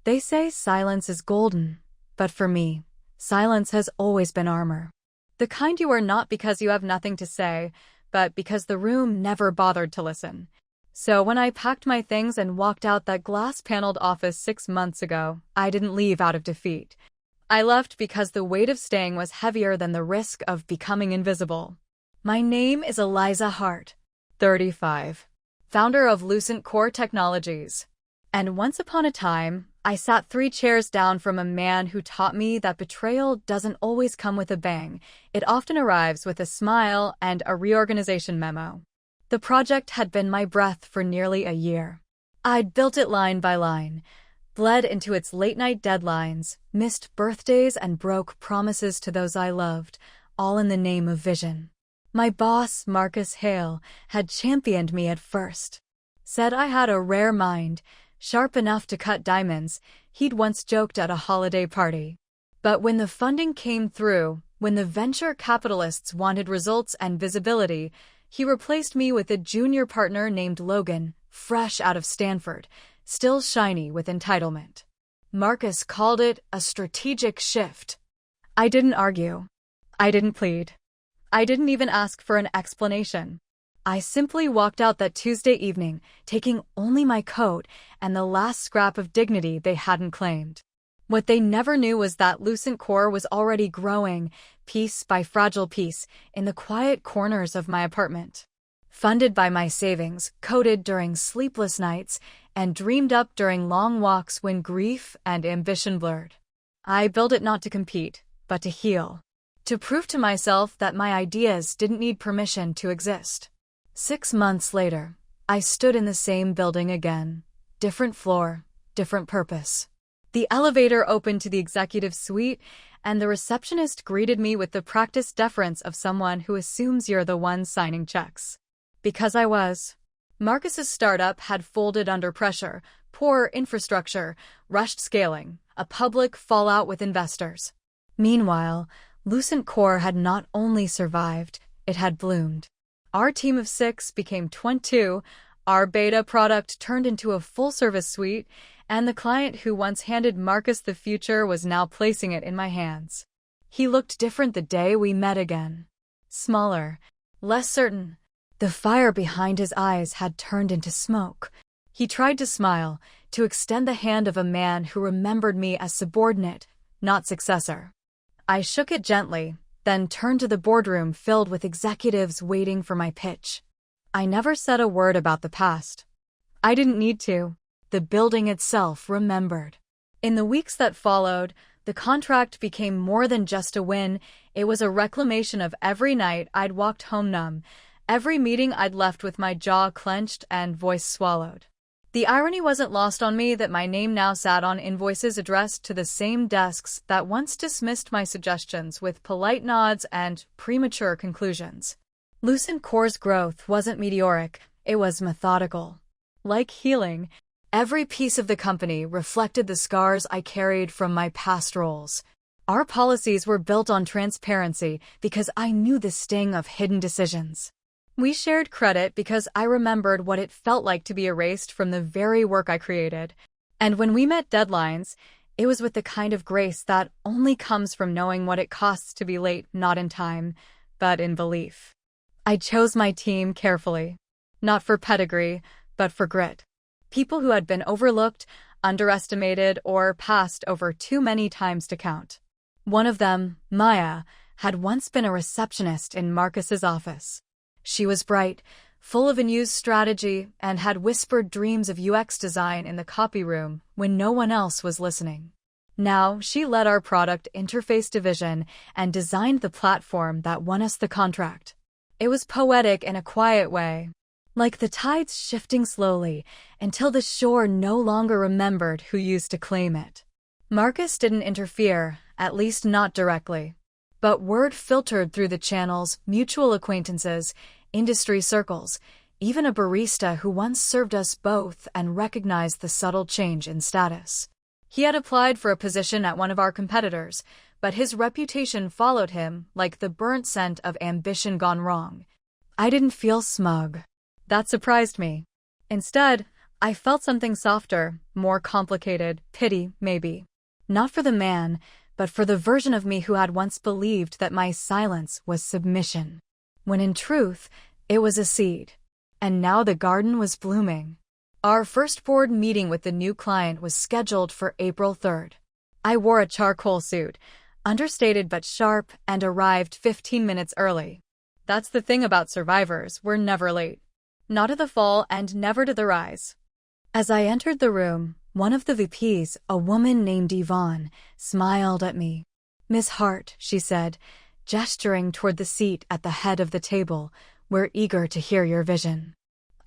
They say silence is golden, but for me, silence has always been armor. The kind you wear not because you have nothing to say, but because the room never bothered to listen. So when I packed my things and walked out that glass-paneled office 6 months ago, I didn't leave out of defeat. I left because the weight of staying was heavier than the risk of becoming invisible. My name is Eliza Hart, 35, founder of Lucent Core Technologies. And once upon a time, I sat 3 chairs down from a man who taught me that betrayal doesn't always come with a bang. It often arrives with a smile and a reorganization memo. The project had been my breath for nearly a year. I'd built it line by line, bled into its late-night deadlines, missed birthdays and broke promises to those I loved, all in the name of vision. My boss, Marcus Hale, had championed me at first. Said I had a rare mind, sharp enough to cut diamonds, he'd once joked at a holiday party. But when the funding came through, when the venture capitalists wanted results and visibility, he replaced me with a junior partner named Logan, fresh out of Stanford, still shiny with entitlement. Marcus called it a strategic shift. I didn't argue. I didn't plead. I didn't even ask for an explanation. I simply walked out that Tuesday evening, taking only my coat and the last scrap of dignity they hadn't claimed. What they never knew was that Lucent Core was already growing, piece by fragile piece, in the quiet corners of my apartment. Funded by my savings, coded during sleepless nights, and dreamed up during long walks when grief and ambition blurred. I built it not to compete, but to heal. To prove to myself that my ideas didn't need permission to exist. 6 months later, I stood in the same building again. Different floor, different purpose. The elevator opened to the executive suite, and the receptionist greeted me with the practiced deference of someone who assumes you're the one signing checks. Because I was. Marcus's startup had folded under pressure, poor infrastructure, rushed scaling, a public fallout with investors. Meanwhile, Lucent Core had not only survived, it had bloomed. Our team of 6 became 22, our beta product turned into a full-service suite, and the client who once handed Marcus the future was now placing it in my hands. He looked different the day we met again. Smaller, less certain. The fire behind his eyes had turned into smoke. He tried to smile, to extend the hand of a man who remembered me as subordinate, not successor. I shook it gently, then turned to the boardroom filled with executives waiting for my pitch. I never said a word about the past. I didn't need to. The building itself remembered. In the weeks that followed, the contract became more than just a win. It was a reclamation of every night I'd walked home numb, every meeting I'd left with my jaw clenched and voice swallowed. The irony wasn't lost on me that my name now sat on invoices addressed to the same desks that once dismissed my suggestions with polite nods and premature conclusions. Lucent Core's growth wasn't meteoric, it was methodical. Like healing, every piece of the company reflected the scars I carried from my past roles. Our policies were built on transparency because I knew the sting of hidden decisions. We shared credit because I remembered what it felt like to be erased from the very work I created. And when we met deadlines, it was with the kind of grace that only comes from knowing what it costs to be late, not in time, but in belief. I chose my team carefully, not for pedigree, but for grit. People who had been overlooked, underestimated, or passed over too many times to count. One of them, Maya, had once been a receptionist in Marcus's office. She was bright, full of unused strategy, and had whispered dreams of UX design in the copy room when no one else was listening. Now, she led our product interface division and designed the platform that won us the contract. It was poetic in a quiet way, like the tides shifting slowly until the shore no longer remembered who used to claim it. Marcus didn't interfere, at least not directly. But word filtered through the channels, mutual acquaintances, industry circles, even a barista who once served us both and recognized the subtle change in status. He had applied for a position at one of our competitors, but his reputation followed him like the burnt scent of ambition gone wrong. I didn't feel smug. That surprised me. Instead, I felt something softer, more complicated, pity, maybe. Not for the man, but for the version of me who had once believed that my silence was submission, when in truth, it was a seed. And now the garden was blooming. Our first board meeting with the new client was scheduled for April 3rd. I wore a charcoal suit, understated but sharp, and arrived 15 minutes early. That's the thing about survivors, we're never late. Not to the fall and never to the rise. As I entered the room, one of the VPs, a woman named Yvonne, smiled at me. "Miss Hart," she said, gesturing toward the seat at the head of the table, "we're eager to hear your vision."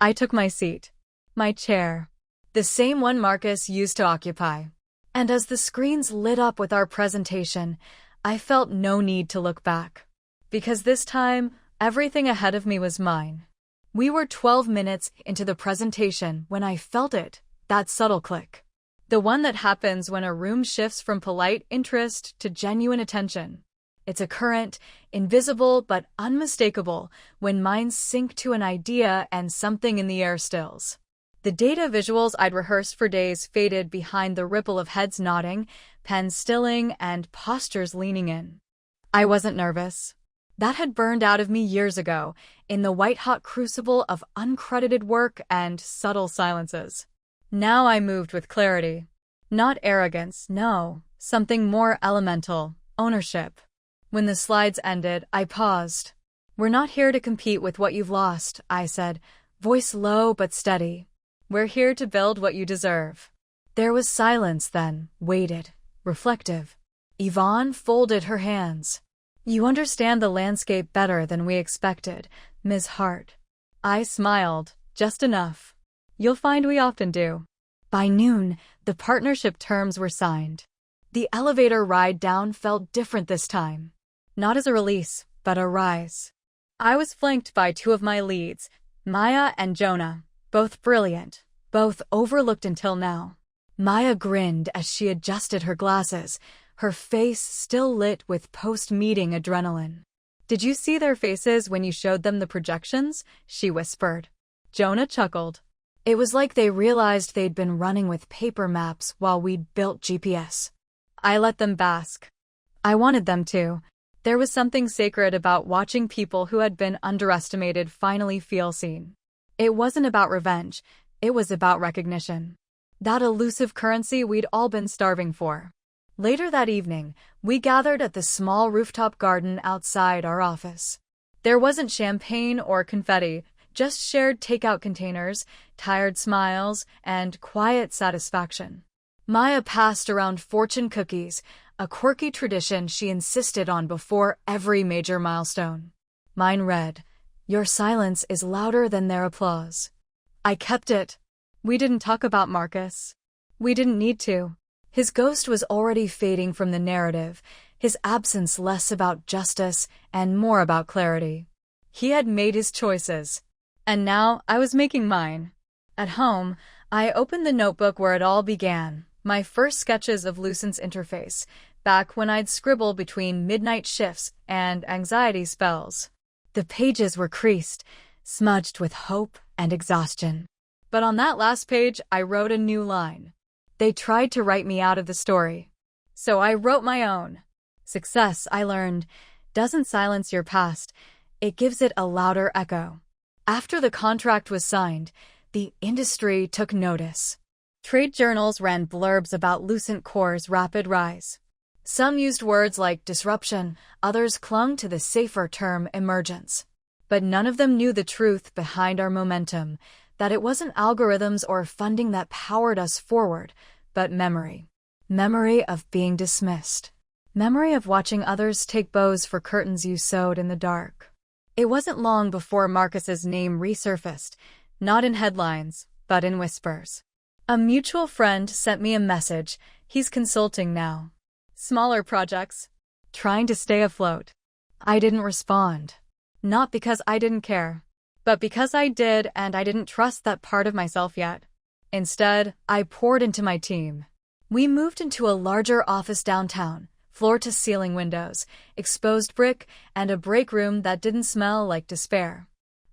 I took my seat. My chair. The same one Marcus used to occupy. And as the screens lit up with our presentation, I felt no need to look back. Because this time, everything ahead of me was mine. We were 12 minutes into the presentation when I felt it, that subtle click. The one that happens when a room shifts from polite interest to genuine attention. It's a current, invisible but unmistakable, when minds sync to an idea and something in the air stills. The data visuals I'd rehearsed for days faded behind the ripple of heads nodding, pens stilling, and postures leaning in. I wasn't nervous. That had burned out of me years ago, in the white-hot crucible of uncredited work and subtle silences. Now I moved with clarity. Not arrogance, no, something more elemental, ownership. When the slides ended, I paused. "We're not here to compete with what you've lost," I said, voice low but steady. "We're here to build what you deserve." There was silence then, weighted, reflective. Yvonne folded her hands. "You understand the landscape better than we expected, Ms. Hart." I smiled, just enough. "You'll find we often do." By noon, the partnership terms were signed. The elevator ride down felt different this time. Not as a release, but a rise. I was flanked by two of my leads, Maya and Jonah, both brilliant, both overlooked until now. Maya grinned as she adjusted her glasses, her face still lit with post-meeting adrenaline. "Did you see their faces when you showed them the projections?" she whispered. Jonah chuckled. It was like they realized they'd been running with paper maps while we'd built GPS. I let them bask. I wanted them to. There was something sacred about watching people who had been underestimated finally feel seen. It wasn't about revenge, it was about recognition. That elusive currency we'd all been starving for. Later that evening, we gathered at the small rooftop garden outside our office. There wasn't champagne or confetti, just shared takeout containers, tired smiles, and quiet satisfaction. Maya passed around fortune cookies, a quirky tradition she insisted on before every major milestone. Mine read, "Your silence is louder than their applause." I kept it. We didn't talk about Marcus. We didn't need to. His ghost was already fading from the narrative, his absence less about justice and more about clarity. He had made his choices. And now I was making mine. At home, I opened the notebook where it all began, my first sketches of Lucent's interface, back when I'd scribble between midnight shifts and anxiety spells. The pages were creased, smudged with hope and exhaustion. But on that last page, I wrote a new line. They tried to write me out of the story. So I wrote my own. Success, I learned, doesn't silence your past, it gives it a louder echo. After the contract was signed, the industry took notice. Trade journals ran blurbs about Lucent Core's rapid rise. Some used words like disruption, others clung to the safer term emergence. But none of them knew the truth behind our momentum, that it wasn't algorithms or funding that powered us forward, but memory. Memory of being dismissed. Memory of watching others take bows for curtains you sewed in the dark. It wasn't long before Marcus's name resurfaced, not in headlines, but in whispers. A mutual friend sent me a message. He's consulting now. Smaller projects. Trying to stay afloat. I didn't respond. Not because I didn't care, but because I did, and I didn't trust that part of myself yet. Instead, I poured into my team. We moved into a larger office downtown, floor-to-ceiling windows, exposed brick, and a break room that didn't smell like despair.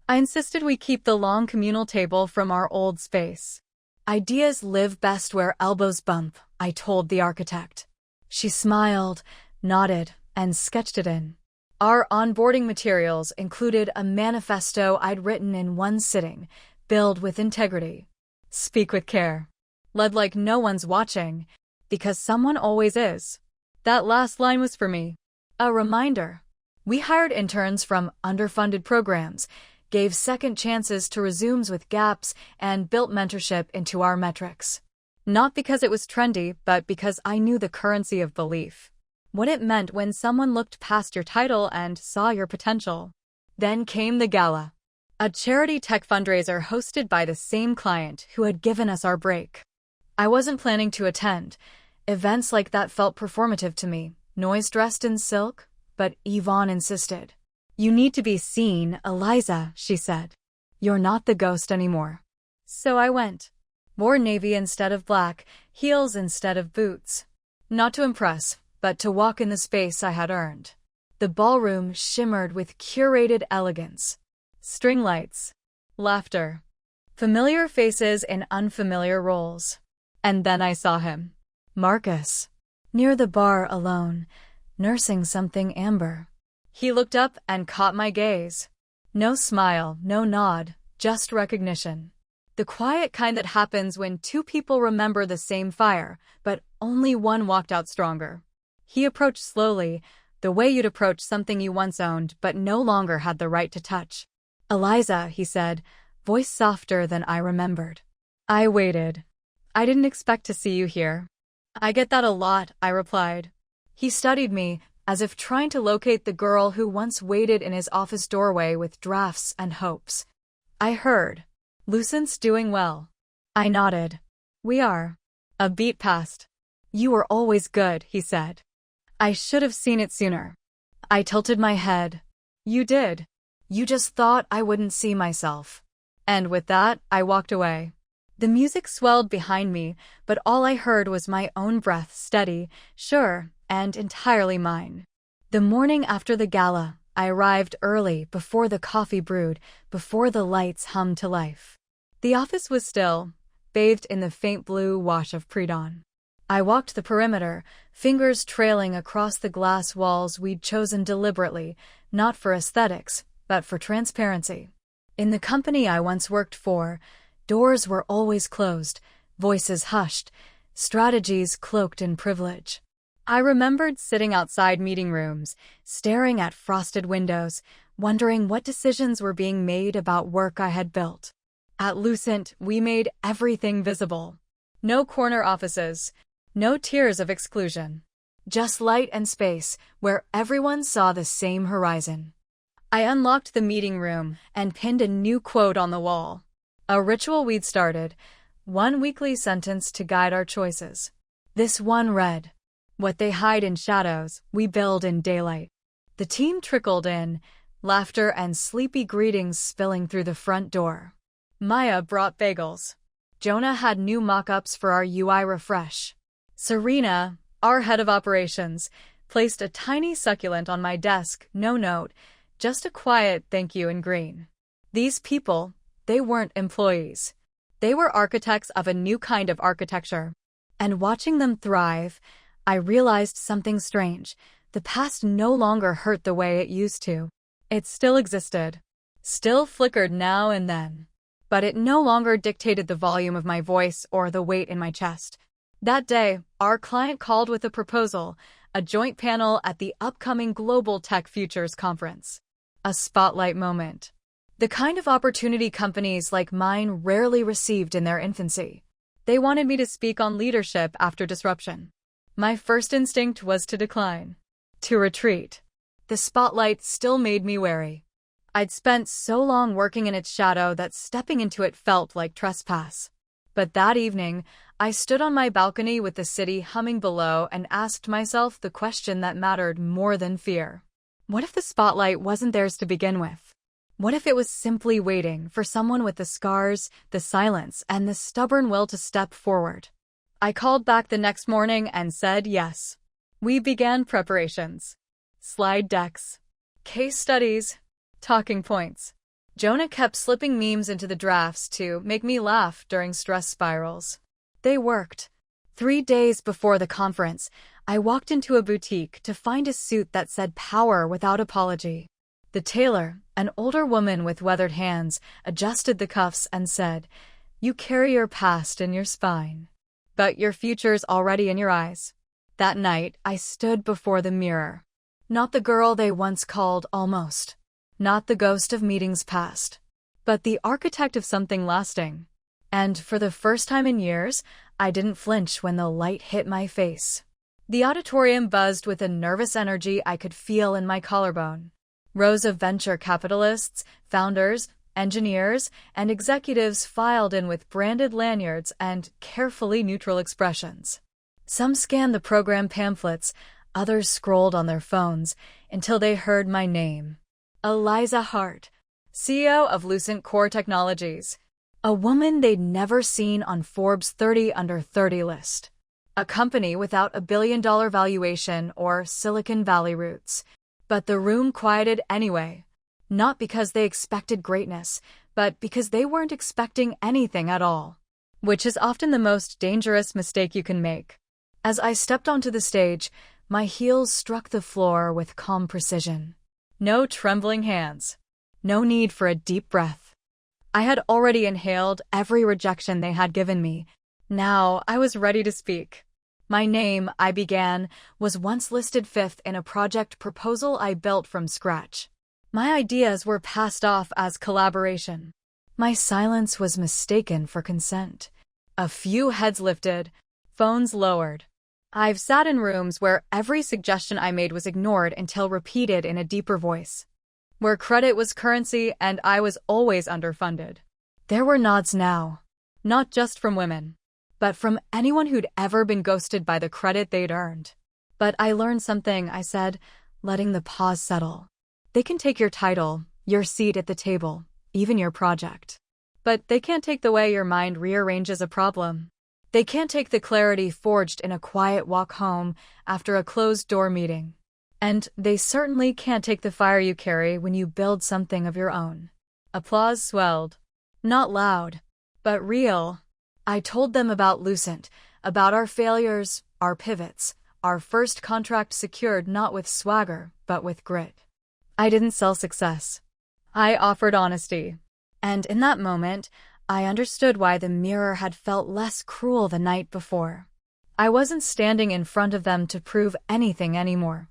I insisted we keep the long communal table from our old space. Ideas live best where elbows bump, I told the architect. She smiled, nodded, and sketched it in. Our onboarding materials included a manifesto I'd written in one sitting: build with integrity, speak with care, lead like no one's watching, because someone always is. That last line was for me. A reminder. We hired interns from underfunded programs, gave second chances to resumes with gaps, and built mentorship into our metrics. Not because it was trendy, but because I knew the currency of belief. What it meant when someone looked past your title and saw your potential. Then came the gala. A charity tech fundraiser hosted by the same client who had given us our break. I wasn't planning to attend. Events like that felt performative to me, noise dressed in silk, but Yvonne insisted. You need to be seen, Eliza, she said. You're not the ghost anymore. So I went. Wore navy instead of black, heels instead of boots. Not to impress, but to walk in the space I had earned. The ballroom shimmered with curated elegance. String lights. Laughter. Familiar faces in unfamiliar roles. And then I saw him. Marcus. Near the bar alone, nursing something amber. He looked up and caught my gaze. No smile, no nod, just recognition. The quiet kind that happens when two people remember the same fire, but only one walked out stronger. He approached slowly, the way you'd approach something you once owned but no longer had the right to touch. Eliza, he said, voice softer than I remembered. I waited. I didn't expect to see you here. I get that a lot, I replied. He studied me, as if trying to locate the girl who once waited in his office doorway with drafts and hopes. I heard. Lucent's doing well. I nodded. We are. A beat passed. You were always good, he said. I should have seen it sooner. I tilted my head. You did. You just thought I wouldn't see myself. And with that, I walked away. The music swelled behind me, but all I heard was my own breath, steady, sure, and entirely mine. The morning after the gala, I arrived early, before the coffee brewed, before the lights hummed to life. The office was still, bathed in the faint blue wash of pre-dawn. I walked the perimeter, fingers trailing across the glass walls we'd chosen deliberately, not for aesthetics, but for transparency. In the company I once worked for, doors were always closed, voices hushed, strategies cloaked in privilege. I remembered sitting outside meeting rooms, staring at frosted windows, wondering what decisions were being made about work I had built. At Lucent, we made everything visible. No corner offices, no tiers of exclusion. Just light and space, where everyone saw the same horizon. I unlocked the meeting room and pinned a new quote on the wall. A ritual we'd started, one weekly sentence to guide our choices. This one read, what they hide in shadows, we build in daylight. The team trickled in, laughter and sleepy greetings spilling through the front door. Maya brought bagels. Jonah had new mock-ups for our UI refresh. Serena, our head of operations, placed a tiny succulent on my desk, no note, just a quiet thank you in green. These people, they weren't employees. They were architects of a new kind of architecture. And watching them thrive, I realized something strange. The past no longer hurt the way it used to. It still existed. Still flickered now and then. But it no longer dictated the volume of my voice or the weight in my chest. That day, our client called with a proposal, a joint panel at the upcoming Global Tech Futures Conference. A spotlight moment. The kind of opportunity companies like mine rarely received in their infancy. They wanted me to speak on leadership after disruption. My first instinct was to decline. To retreat. The spotlight still made me wary. I'd spent so long working in its shadow that stepping into it felt like trespass. But that evening, I stood on my balcony with the city humming below and asked myself the question that mattered more than fear. What if the spotlight wasn't theirs to begin with? What if it was simply waiting for someone with the scars, the silence, and the stubborn will to step forward? I called back the next morning and said yes. We began preparations. Slide decks. Case studies. Talking points. Jonah kept slipping memes into the drafts to make me laugh during stress spirals. They worked. 3 days before the conference, I walked into a boutique to find a suit that said power without apology. The tailor, an older woman with weathered hands, adjusted the cuffs and said, "You carry your past in your spine, but your future's already in your eyes." That night, I stood before the mirror. Not the girl they once called almost. Not the ghost of meetings past. But the architect of something lasting. And for the first time in years, I didn't flinch when the light hit my face. The auditorium buzzed with a nervous energy I could feel in my collarbone. Rows of venture capitalists, founders, engineers, and executives filed in with branded lanyards and carefully neutral expressions. Some scanned the program pamphlets, others scrolled on their phones until they heard my name. Eliza Hart, CEO of Lucent Core Technologies. A woman they'd never seen on Forbes 30 Under 30 list. A company without $1 billion valuation or Silicon Valley roots. But the room quieted anyway. Not because they expected greatness, but because they weren't expecting anything at all. Which is often the most dangerous mistake you can make. As I stepped onto the stage, my heels struck the floor with calm precision. No trembling hands. No need for a deep breath. I had already inhaled every rejection they had given me. Now I was ready to speak. My name, I began, was once listed 5th in a project proposal I built from scratch. My ideas were passed off as collaboration. My silence was mistaken for consent. A few heads lifted, phones lowered. I've sat in rooms where every suggestion I made was ignored until repeated in a deeper voice. Where credit was currency and I was always underfunded. There were nods now. Not just from women, but from anyone who'd ever been ghosted by the credit they'd earned. But I learned something, I said, letting the pause settle. They can take your title, your seat at the table, even your project. But they can't take the way your mind rearranges a problem. They can't take the clarity forged in a quiet walk home after a closed-door meeting. And they certainly can't take the fire you carry when you build something of your own. Applause swelled. Not loud, but real. I told them about Lucent, about our failures, our pivots, our first contract secured not with swagger, but with grit. I didn't sell success. I offered honesty. And in that moment, I understood why the mirror had felt less cruel the night before. I wasn't standing in front of them to prove anything anymore.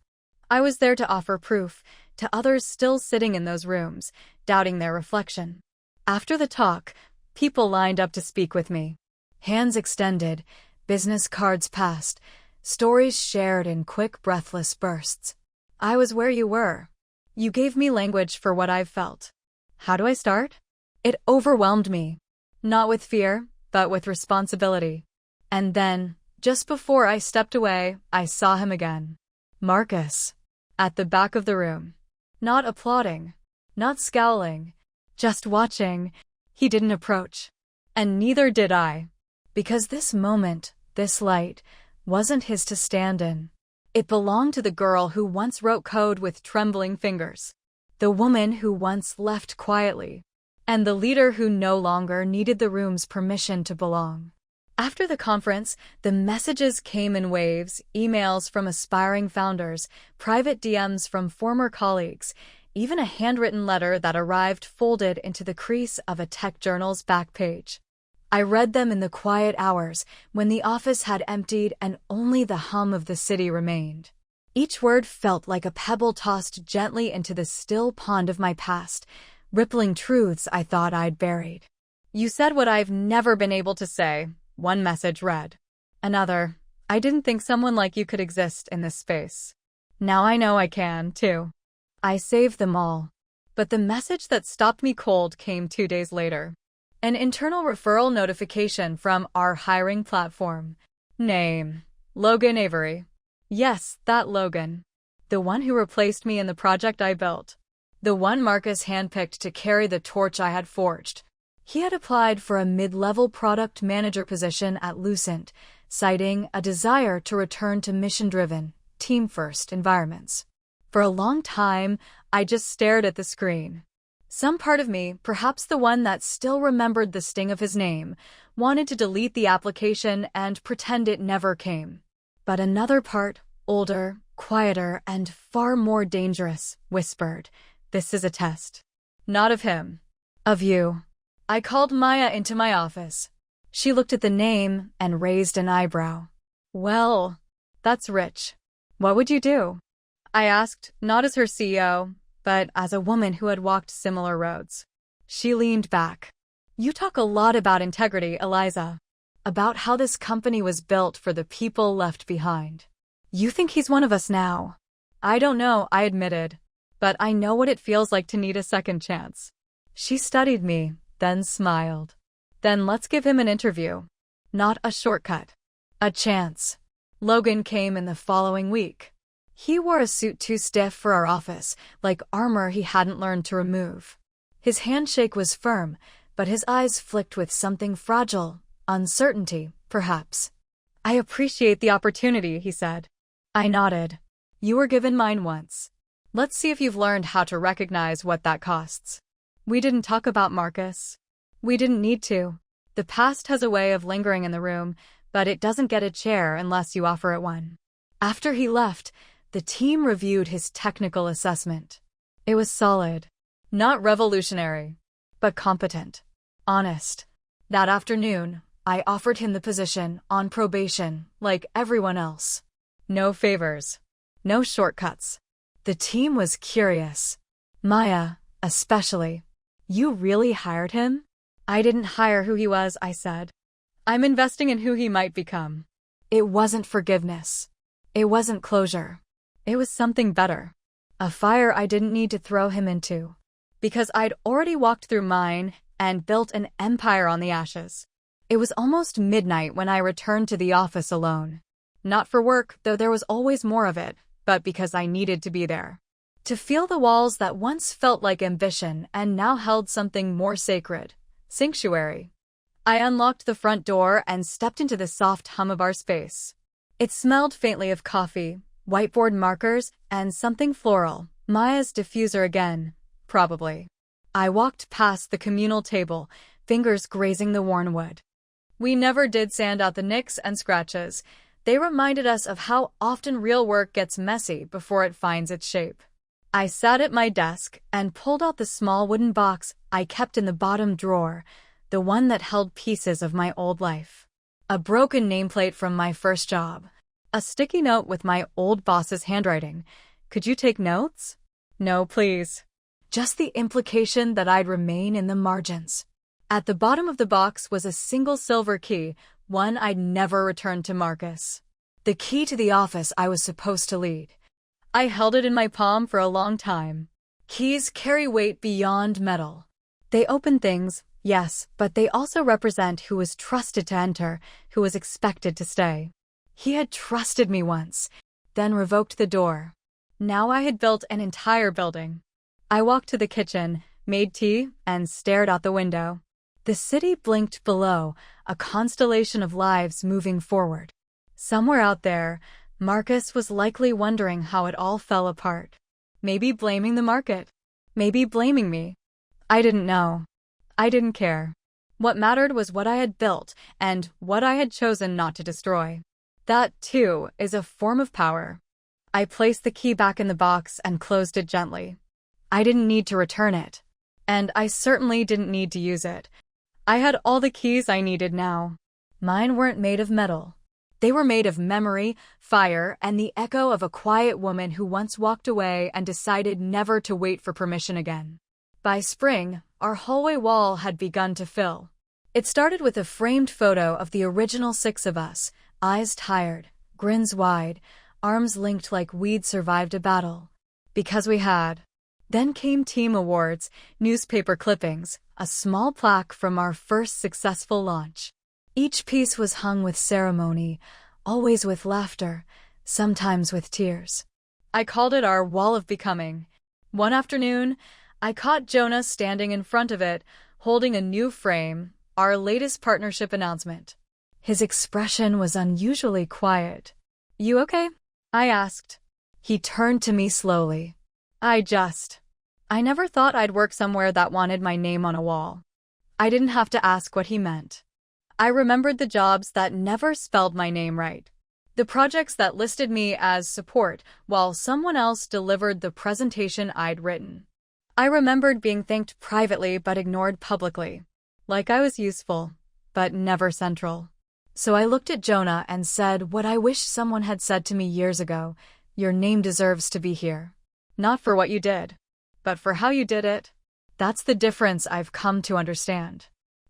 I was there to offer proof to others still sitting in those rooms, doubting their reflection. After the talk, people lined up to speak with me. Hands extended, business cards passed, stories shared in quick, breathless bursts. I was where you were. You gave me language for what I've felt. How do I start? It overwhelmed me. Not with fear, but with responsibility. And then, just before I stepped away, I saw him again. Marcus. At the back of the room. Not applauding. Not scowling. Just watching. He didn't approach. And neither did I. Because this moment, this light, wasn't his to stand in. It belonged to the girl who once wrote code with trembling fingers. The woman who once left quietly. And the leader who no longer needed the room's permission to belong. After the conference, the messages came in waves, emails from aspiring founders, private DMs from former colleagues, even a handwritten letter that arrived folded into the crease of a tech journal's back page. I read them in the quiet hours when the office had emptied and only the hum of the city remained. Each word felt like a pebble tossed gently into the still pond of my past, rippling truths I thought I'd buried. You said what I've never been able to say, one message read. Another, I didn't think someone like you could exist in this space. Now I know I can, too. I saved them all. But the message that stopped me cold came 2 days later. An internal referral notification from our hiring platform. Name: Logan Avery. Yes, that Logan. The one who replaced me in the project I built. The one Marcus handpicked to carry the torch I had forged. He had applied for a mid-level product manager position at Lucent, citing a desire to return to mission-driven, team-first environments. For a long time, I just stared at the screen. Some part of me, perhaps the one that still remembered the sting of his name, wanted to delete the application and pretend it never came. But another part, older, quieter, and far more dangerous, whispered, "This is a test. Not of him. Of you." I called Maya into my office. She looked at the name and raised an eyebrow. "Well, that's rich. What would you do?" I asked, not as her CEO, but as a woman who had walked similar roads. She leaned back. "You talk a lot about integrity, Eliza. About how this company was built for the people left behind. You think he's one of us now?" "I don't know," I admitted. "But I know what it feels like to need a second chance." She studied me, then smiled. "Then let's give him an interview. Not a shortcut. A chance." Logan came in the following week. He wore a suit too stiff for our office, like armor he hadn't learned to remove. His handshake was firm, but his eyes flicked with something fragile, uncertainty, perhaps. "I appreciate the opportunity," he said. I nodded. "You were given mine once. Let's see if you've learned how to recognize what that costs." We didn't talk about Marcus. We didn't need to. The past has a way of lingering in the room, but it doesn't get a chair unless you offer it one. After he left, the team reviewed his technical assessment. It was solid. Not revolutionary, but competent. Honest. That afternoon, I offered him the position on probation, like everyone else. No favors. No shortcuts. The team was curious. Maya, especially. "You really hired him?" "I didn't hire who he was," I said. "I'm investing in who he might become." It wasn't forgiveness. It wasn't closure. It was something better. A fire I didn't need to throw him into. Because I'd already walked through mine and built an empire on the ashes. It was almost midnight when I returned to the office alone. Not for work, though there was always more of it, but because I needed to be there. To feel the walls that once felt like ambition and now held something more sacred. Sanctuary. I unlocked the front door and stepped into the soft hum of our space. It smelled faintly of coffee, whiteboard markers, and something floral. Maya's diffuser again, probably. I walked past the communal table, fingers grazing the worn wood. We never did sand out the nicks and scratches. They reminded us of how often real work gets messy before it finds its shape. I sat at my desk and pulled out the small wooden box I kept in the bottom drawer, the one that held pieces of my old life. A broken nameplate from my first job. A sticky note with my old boss's handwriting. "Could you take notes?" "No, please." Just the implication that I'd remain in the margins. At the bottom of the box was a single silver key, one I'd never returned to Marcus. The key to the office I was supposed to lead. I held it in my palm for a long time. Keys carry weight beyond metal. They open things, yes, but they also represent who was trusted to enter, who was expected to stay. He had trusted me once, then revoked the door. Now I had built an entire building. I walked to the kitchen, made tea, and stared out the window. The city blinked below, a constellation of lives moving forward. Somewhere out there, Marcus was likely wondering how it all fell apart. Maybe blaming the market. Maybe blaming me. I didn't know. I didn't care. What mattered was what I had built and what I had chosen not to destroy. That, too, is a form of power. I placed the key back in the box and closed it gently. I didn't need to return it. And I certainly didn't need to use it. I had all the keys I needed now. Mine weren't made of metal. They were made of memory, fire, and the echo of a quiet woman who once walked away and decided never to wait for permission again. By spring, our hallway wall had begun to fill. It started with a framed photo of the original 6 of us, eyes tired, grins wide, arms linked like we'd survived a battle. Because we had. Then came team awards, newspaper clippings, a small plaque from our first successful launch. Each piece was hung with ceremony, always with laughter, sometimes with tears. I called it our wall of becoming. One afternoon, I caught Jonah standing in front of it, holding a new frame, our latest partnership announcement. His expression was unusually quiet. "You okay?" I asked. He turned to me slowly. I never thought I'd work somewhere that wanted my name on a wall. I didn't have to ask what he meant. I remembered the jobs that never spelled my name right. The projects that listed me as support while someone else delivered the presentation I'd written. I remembered being thanked privately but ignored publicly. Like I was useful, but never central. So I looked at Jonah and said what I wish someone had said to me years ago: your name deserves to be here. Not for what you did, but for how you did it. That's the difference I've come to understand.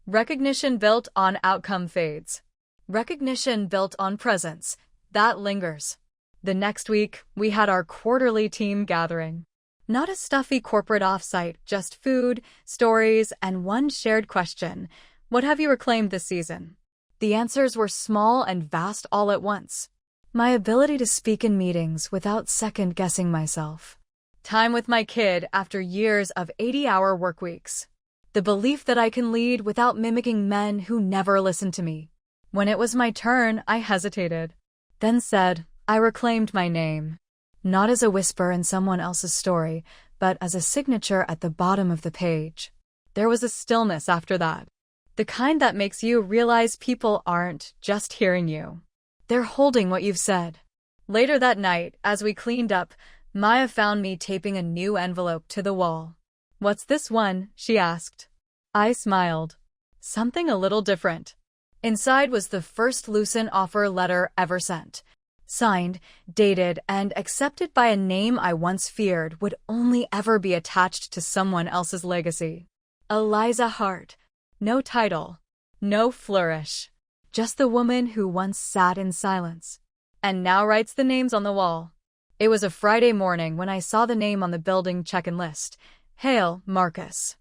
Recognition built on outcome fades. Recognition built on presence, that lingers. The next week, we had our quarterly team gathering. Not a stuffy corporate offsite, just food, stories, and one shared question: what have you reclaimed this season? The answers were small and vast all at once. My ability to speak in meetings without second-guessing myself. Time with my kid after years of 80-hour work weeks. The belief that I can lead without mimicking men who never listen to me. When it was my turn, I hesitated. Then said, I reclaimed my name. Not as a whisper in someone else's story, but as a signature at the bottom of the page. There was a stillness after that. The kind that makes you realize people aren't just hearing you. They're holding what you've said. Later that night, as we cleaned up, Maya found me taping a new envelope to the wall. What's this one? She asked. I smiled. Something a little different. Inside was the first Lucent offer letter ever sent. Signed, dated, and accepted by a name I once feared would only ever be attached to someone else's legacy. Eliza Hart. No title. No flourish. Just the woman who once sat in silence. And now writes the names on the wall. It was a Friday morning when I saw the name on the building check-in list. Hail, Marcus.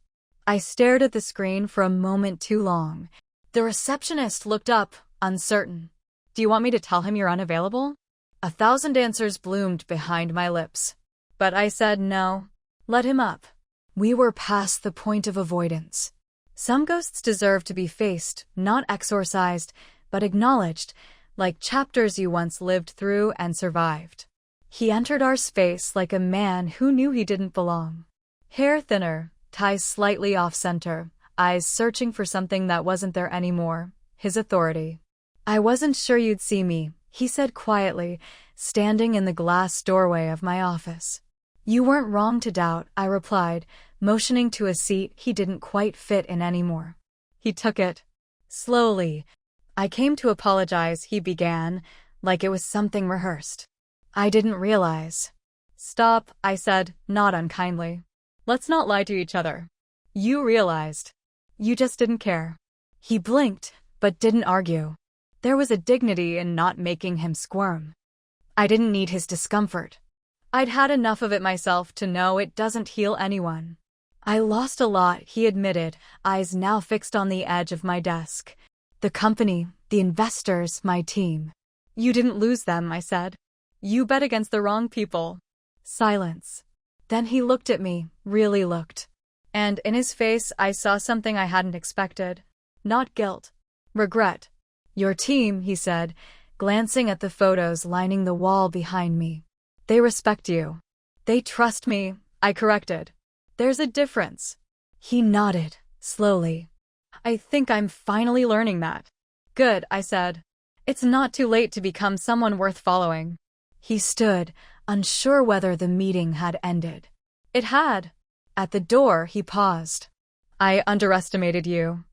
I stared at the screen for a moment too long. The receptionist looked up, uncertain. Do you want me to tell him you're unavailable? 1,000 answers bloomed behind my lips. But I said no. Let him up. We were past the point of avoidance. Some ghosts deserve to be faced, not exorcised, but acknowledged, like chapters you once lived through and survived. He entered our space like a man who knew he didn't belong. Hair thinner, ties slightly off-center, eyes searching for something that wasn't there anymore, his authority. I wasn't sure you'd see me, he said quietly, standing in the glass doorway of my office. You weren't wrong to doubt, I replied, motioning to a seat he didn't quite fit in anymore. He took it. Slowly. I came to apologize, he began, like it was something rehearsed. I didn't realize. Stop, I said, not unkindly. Let's not lie to each other. You realized. You just didn't care. He blinked, but didn't argue. There was a dignity in not making him squirm. I didn't need his discomfort. I'd had enough of it myself to know it doesn't heal anyone. I lost a lot, he admitted, eyes now fixed on the edge of my desk. The company, the investors, my team. You didn't lose them, I said. You bet against the wrong people. Silence. Then he looked at me, really looked. And in his face I saw something I hadn't expected. Not guilt. Regret. Your team, he said, glancing at the photos lining the wall behind me. They respect you. They trust me, I corrected. There's a difference. He nodded, slowly. I think I'm finally learning that. Good, I said. It's not too late to become someone worth following. He stood, unsure whether the meeting had ended. It had. At the door, he paused. I underestimated you.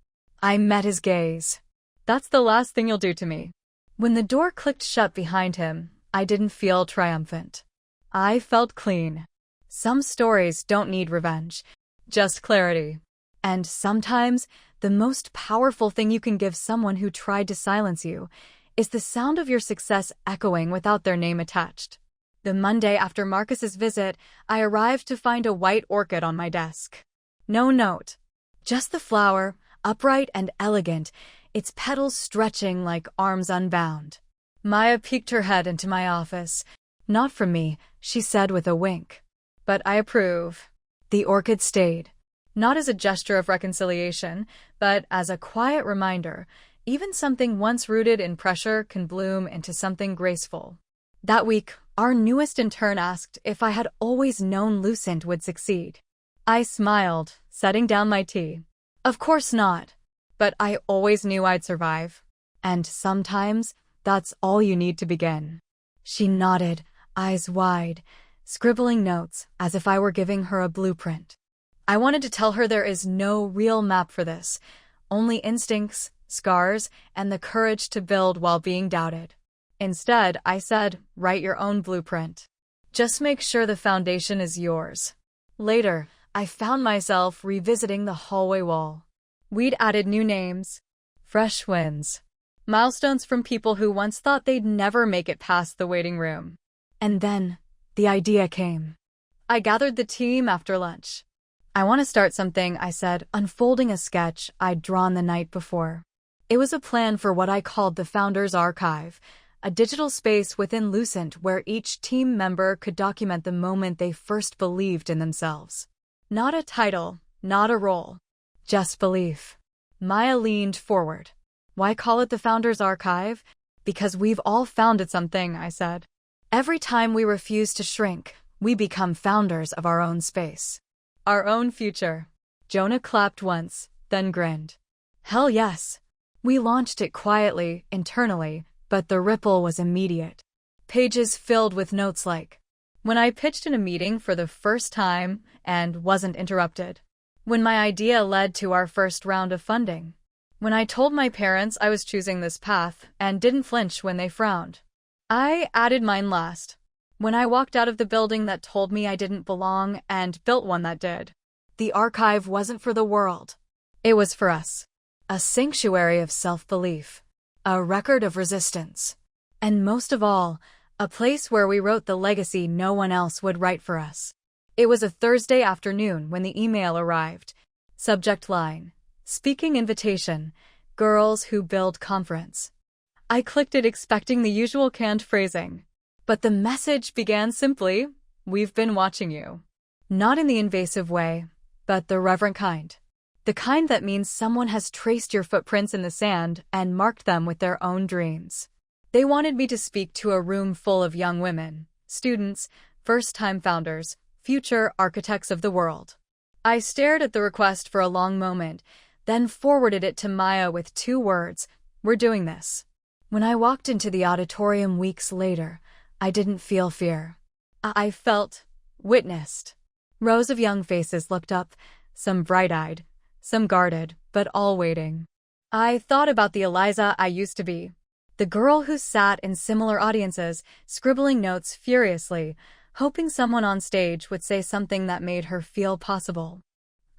I met his gaze. That's the last thing you'll do to me. When the door clicked shut behind him, I didn't feel triumphant. I felt clean. Some stories don't need revenge, just clarity. And sometimes, the most powerful thing you can give someone who tried to silence you is the sound of your success echoing without their name attached. The Monday after Marcus's visit, I arrived to find a white orchid on my desk. No note. Just the flower, upright and elegant, its petals stretching like arms unbound. Maya peeked her head into my office. Not from me, she said with a wink. But I approve. The orchid stayed. Not as a gesture of reconciliation, but as a quiet reminder, even something once rooted in pressure can bloom into something graceful. That week, our newest intern asked if I had always known Lucent would succeed. I smiled, setting down my tea. Of course not. But I always knew I'd survive. And sometimes, that's all you need to begin. She nodded, eyes wide, scribbling notes as if I were giving her a blueprint. I wanted to tell her there is no real map for this, only instincts, scars, and the courage to build while being doubted. Instead, I said, write your own blueprint. Just make sure the foundation is yours. Later, I found myself revisiting the hallway wall. We'd added new names, fresh wins, milestones from people who once thought they'd never make it past the waiting room. And then, the idea came. I gathered the team after lunch. I want to start something, I said, unfolding a sketch I'd drawn the night before. It was a plan for what I called the Founders Archive, a digital space within Lucent where each team member could document the moment they first believed in themselves. Not a title, not a role, just belief. Maya leaned forward. Why call it the Founders Archive? Because we've all founded something, I said. Every time we refuse to shrink, we become founders of our own space. Our own future. Jonah clapped once, then grinned. Hell yes. We launched it quietly, internally, but the ripple was immediate. Pages filled with notes like, when I pitched in a meeting for the first time and wasn't interrupted. When my idea led to our first round of funding. When I told my parents I was choosing this path and didn't flinch when they frowned. I added mine last. When I walked out of the building that told me I didn't belong and built one that did. The archive wasn't for the world. It was for us. A sanctuary of self-belief. A record of resistance. And most of all, a place where we wrote the legacy no one else would write for us. It was a Thursday afternoon when the email arrived. Subject line. Speaking invitation. Girls Who Build Conference. I clicked it expecting the usual canned phrasing. But the message began simply, we've been watching you. Not in the invasive way, but the reverent kind. The kind that means someone has traced your footprints in the sand and marked them with their own dreams. They wanted me to speak to a room full of young women, students, first-time founders, future architects of the world. I stared at the request for a long moment, then forwarded it to Maya with 2 words, we're doing this. When I walked into the auditorium weeks later, I didn't feel fear. I felt witnessed. Rows of young faces looked up, some bright-eyed, some guarded, but all waiting. I thought about the Eliza I used to be. The girl who sat in similar audiences, scribbling notes furiously, hoping someone on stage would say something that made her feel possible.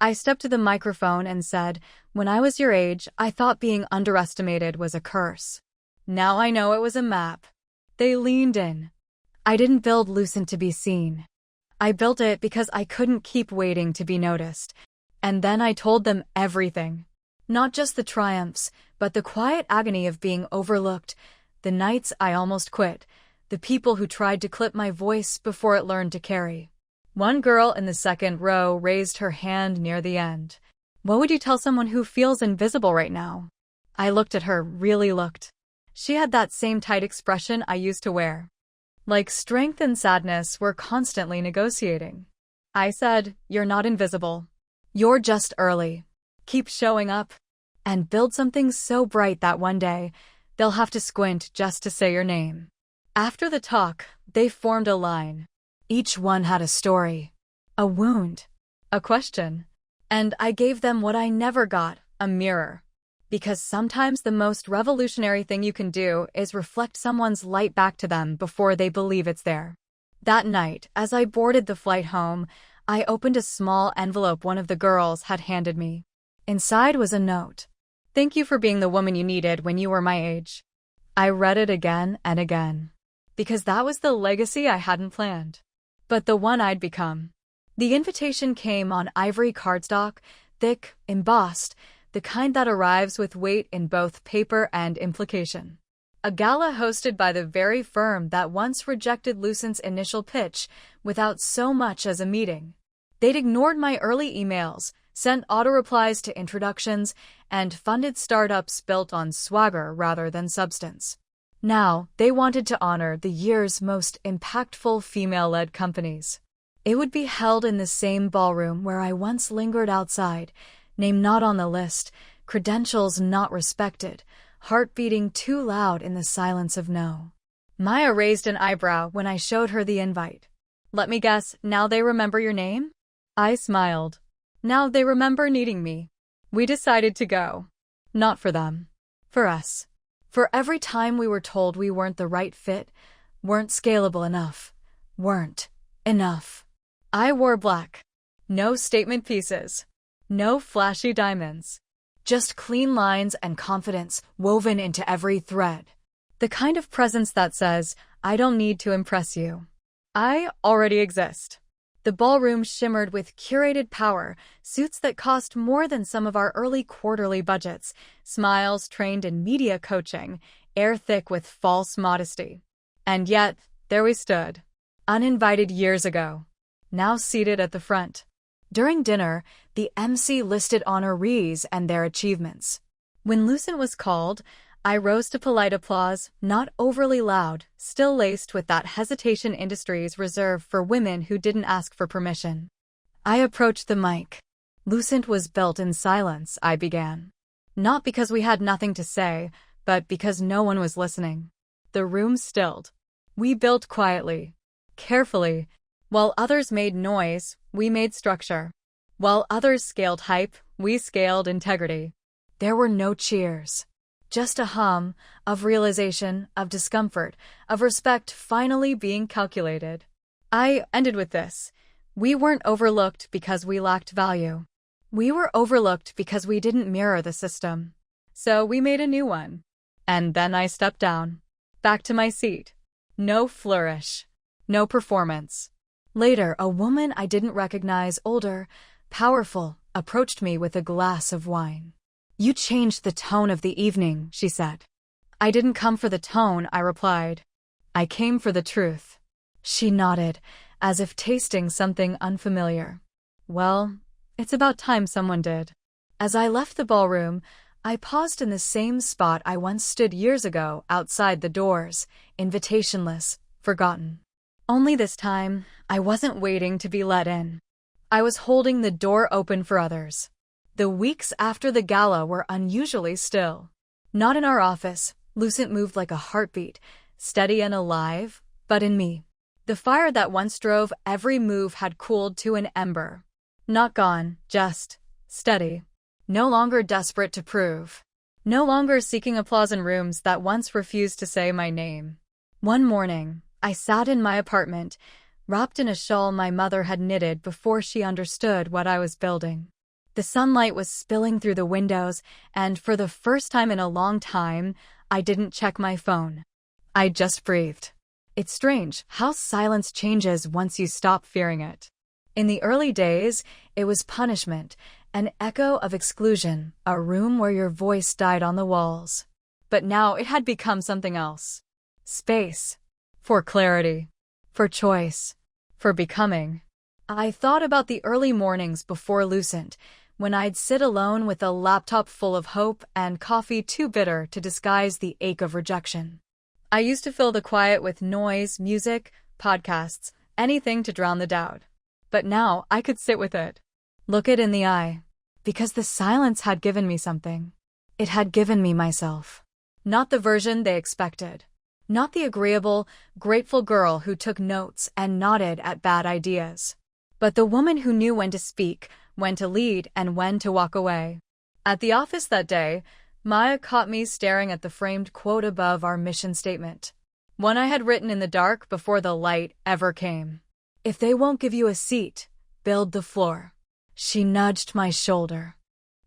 I stepped to the microphone and said, when I was your age, I thought being underestimated was a curse. Now I know it was a map. They leaned in. I didn't build Lucent to be seen. I built it because I couldn't keep waiting to be noticed. And then I told them everything. Not just the triumphs, but the quiet agony of being overlooked, the nights I almost quit, the people who tried to clip my voice before it learned to carry. One girl in the second row raised her hand near the end. What would you tell someone who feels invisible right now? I looked at her, really looked. She had that same tight expression I used to wear. Like strength and sadness were constantly negotiating. I said, you're not invisible. You're just early. Keep showing up. And build something so bright that one day, they'll have to squint just to say your name. After the talk, they formed a line. Each one had a story. A wound. A question. And I gave them what I never got, a mirror. Because sometimes the most revolutionary thing you can do is reflect someone's light back to them before they believe it's there. That night, as I boarded the flight home, I opened a small envelope one of the girls had handed me. Inside was a note. Thank you for being the woman you needed when you were my age. I read it again and again. Because that was the legacy I hadn't planned. But the one I'd become. The invitation came on ivory cardstock, thick, embossed, the kind that arrives with weight in both paper and implication. A gala hosted by the very firm that once rejected Lucent's initial pitch without so much as a meeting. They'd ignored my early emails, sent auto-replies to introductions, and funded startups built on swagger rather than substance. Now, they wanted to honor the year's most impactful female-led companies. It would be held in the same ballroom where I once lingered outside, name not on the list, credentials not respected, heart beating too loud in the silence of no. Maya raised an eyebrow when I showed her the invite. Let me guess, now they remember your name? I smiled. Now they remember needing me. We decided to go. Not for them. For us. For every time we were told we weren't the right fit, weren't scalable enough, weren't enough. I wore black. No statement pieces. No flashy diamonds. Just clean lines and confidence woven into every thread. The kind of presence that says, I don't need to impress you. I already exist. The ballroom shimmered with curated power, suits that cost more than some of our early quarterly budgets, smiles trained in media coaching, air thick with false modesty. And yet, there we stood, uninvited years ago, now seated at the front. During dinner, the MC listed honorees and their achievements. When Lucent was called, I rose to polite applause, not overly loud, still laced with that hesitation industries reserve for women who didn't ask for permission. I approached the mic. Lucent was built in silence, I began. Not because we had nothing to say, but because no one was listening. The room stilled. We built quietly, carefully. While others made noise, we made structure. While others scaled hype, we scaled integrity. There were no cheers. Just a hum of realization, of discomfort, of respect finally being calculated. I ended with this. We weren't overlooked because we lacked value. We were overlooked because we didn't mirror the system. So we made a new one. And then I stepped down. Back to my seat. No flourish. No performance. Later, a woman I didn't recognize, older, powerful, approached me with a glass of wine. You changed the tone of the evening, she said. I didn't come for the tone, I replied. I came for the truth. She nodded, as if tasting something unfamiliar. Well, it's about time someone did. As I left the ballroom, I paused in the same spot I once stood years ago, outside the doors, invitationless, forgotten. Only this time, I wasn't waiting to be let in. I was holding the door open for others. The weeks after the gala were unusually still. Not in our office, Lucent moved like a heartbeat, steady and alive, but in me. The fire that once drove every move had cooled to an ember. Not gone, just steady. No longer desperate to prove. No longer seeking applause in rooms that once refused to say my name. One morning, I sat in my apartment, wrapped in a shawl my mother had knitted before she understood what I was building. The sunlight was spilling through the windows, and for the first time in a long time, I didn't check my phone. I just breathed. It's strange how silence changes once you stop fearing it. In the early days, it was punishment, an echo of exclusion, a room where your voice died on the walls. But now it had become something else. Space. For clarity. For choice. For becoming. I thought about the early mornings before Lucent, when I'd sit alone with a laptop full of hope and coffee too bitter to disguise the ache of rejection. I used to fill the quiet with noise, music, podcasts, anything to drown the doubt. But now I could sit with it, look it in the eye, because the silence had given me something. It had given me myself. Not the version they expected. Not the agreeable, grateful girl who took notes and nodded at bad ideas. But the woman who knew when to speak, when to lead, and when to walk away. At the office that day, Maya caught me staring at the framed quote above our mission statement. One I had written in the dark before the light ever came. If they won't give you a seat, build the floor. She nudged my shoulder.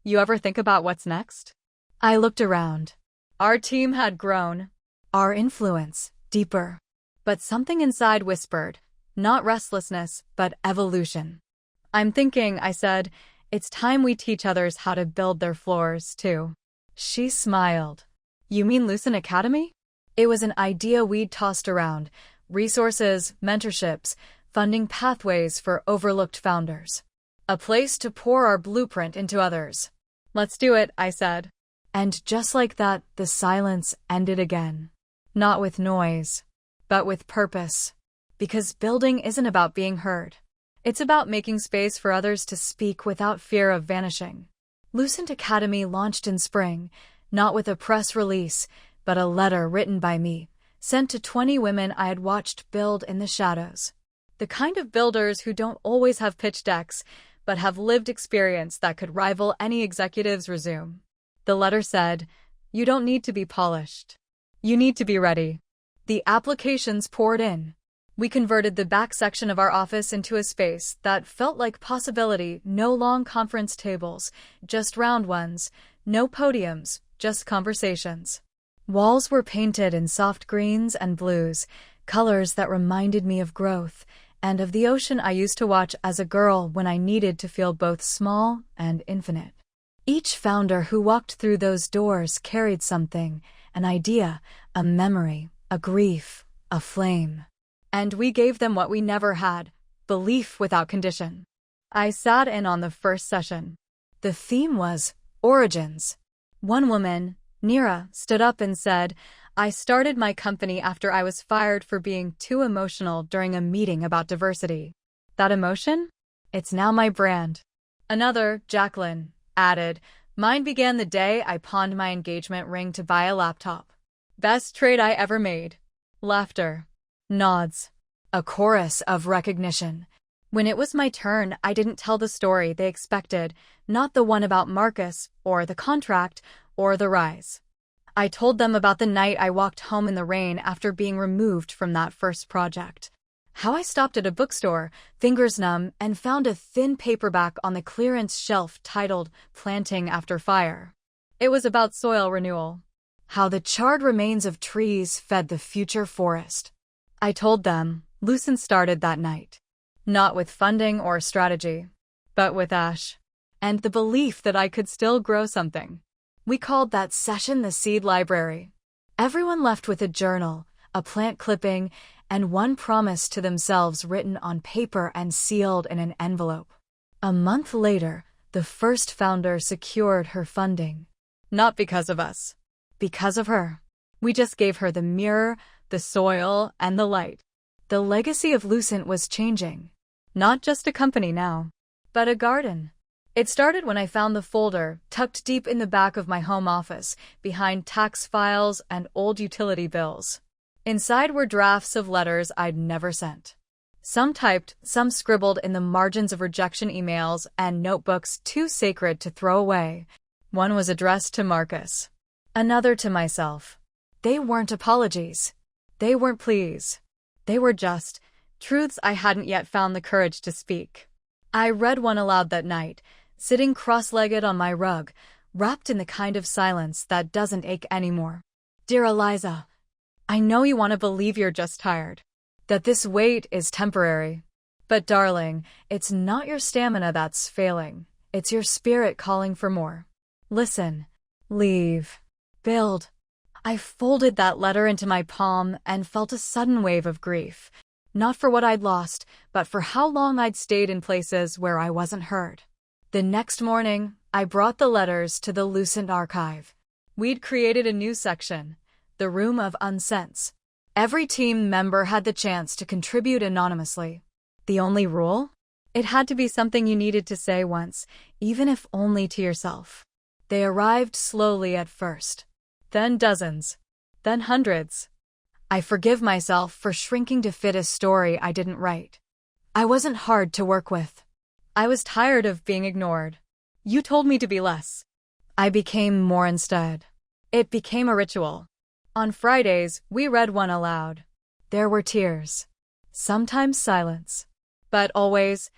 You ever think about what's next? I looked around. Our team had grown. Our influence, deeper. But something inside whispered, not restlessness, but evolution. I'm thinking, I said, it's time we teach others how to build their floors, too. She smiled. You mean Lucent Academy? It was an idea we'd tossed around. Resources, mentorships, funding pathways for overlooked founders. A place to pour our blueprint into others. Let's do it, I said. And just like that, the silence ended again. Not with noise, but with purpose. Because building isn't about being heard. It's about making space for others to speak without fear of vanishing. Lucent Academy launched in spring, not with a press release, but a letter written by me, sent to 20 women I had watched build in the shadows. The kind of builders who don't always have pitch decks, but have lived experience that could rival any executive's resume. The letter said, "You don't need to be polished. You need to be ready." The applications poured in. We converted the back section of our office into a space that felt like possibility, no long conference tables, just round ones, no podiums, just conversations. Walls were painted in soft greens and blues, colors that reminded me of growth, and of the ocean I used to watch as a girl when I needed to feel both small and infinite. Each founder who walked through those doors carried something, an idea, a memory, a grief, a flame. And we gave them what we never had, belief without condition. I sat in on the first session. The theme was origins. One woman, Nira, stood up and said, "I started my company after I was fired for being too emotional during a meeting about diversity. That emotion? It's now my brand." Another, Jacqueline, added, "Mine began the day I pawned my engagement ring to buy a laptop. Best trade I ever made." Laughter. Nods. A chorus of recognition. When it was my turn, I didn't tell the story they expected, not the one about Marcus, or the contract, or the rise. I told them about the night I walked home in the rain after being removed from that first project. How I stopped at a bookstore, fingers numb, and found a thin paperback on the clearance shelf titled Planting After Fire. It was about soil renewal. How the charred remains of trees fed the future forest. I told them, Lucent started that night. Not with funding or strategy, but with ash. And the belief that I could still grow something. We called that session the Seed Library. Everyone left with a journal, a plant clipping, and one promise to themselves written on paper and sealed in an envelope. A month later, the first founder secured her funding. Not because of us. Because of her. We just gave her the mirror, the soil, and the light. The legacy of Lucent was changing. Not just a company now, but a garden. It started when I found the folder, tucked deep in the back of my home office, behind tax files and old utility bills. Inside were drafts of letters I'd never sent. Some typed, some scribbled in the margins of rejection emails and notebooks too sacred to throw away. One was addressed to Marcus. Another to myself. They weren't apologies. They weren't pleas. They were just truths I hadn't yet found the courage to speak. I read one aloud that night, sitting cross-legged on my rug, wrapped in the kind of silence that doesn't ache anymore. Dear Eliza, I know you want to believe you're just tired, that this wait is temporary. But darling, it's not your stamina that's failing. It's your spirit calling for more. Listen, leave, build. I folded that letter into my palm and felt a sudden wave of grief. Not for what I'd lost, but for how long I'd stayed in places where I wasn't heard. The next morning, I brought the letters to the Lucent archive. We'd created a new section, the Room of Unsents. Every team member had the chance to contribute anonymously. The only rule? It had to be something you needed to say once, even if only to yourself. They arrived slowly at first. Then dozens. Then hundreds. I forgive myself for shrinking to fit a story I didn't write. I wasn't hard to work with. I was tired of being ignored. You told me to be less. I became more instead. It became a ritual. On Fridays, we read one aloud. There were tears. Sometimes silence. But always